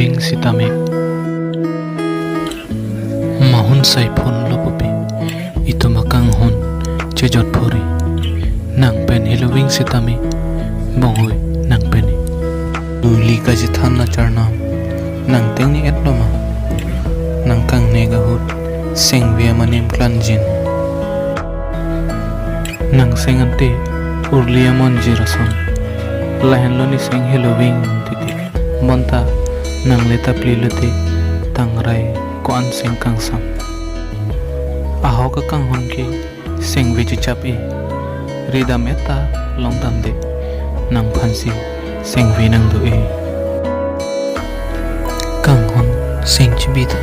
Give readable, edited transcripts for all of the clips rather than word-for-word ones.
Halloween sitame mahun sai phun lopopi itu makang hun chejot phuri nang pen Halloween sitame bongoi nang peni duli kaji than na charna nang tengni etloma nang kang nega hut seng via manem klanjin nang sengante urlia mon jirason lahen loni seng Halloween titi monta nang leta plilati tangrai ko an seng kang sam aho ka kang hon ki seng veji chapi ridam eta long dam de nang phansi seng vi nang du e kang hon seng chibi tha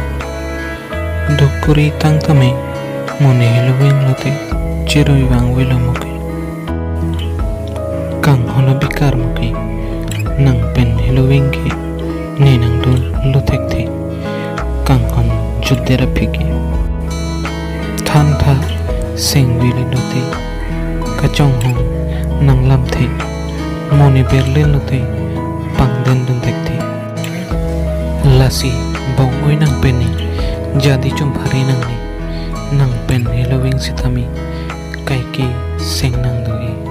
dokuri tang tame mone Halloween lote chiroi wang welo muke kang hon bikar muke nang pen Halloween ki ne nang dun lotek the kang hon juddera phiki than tha seng vi le lote kachong hon nang lam the moni berlin lote pang den dun tek the lasi bong oi nang peni jadi chum phari nang ni nang pen Halloween sitami kai ki seng nang do e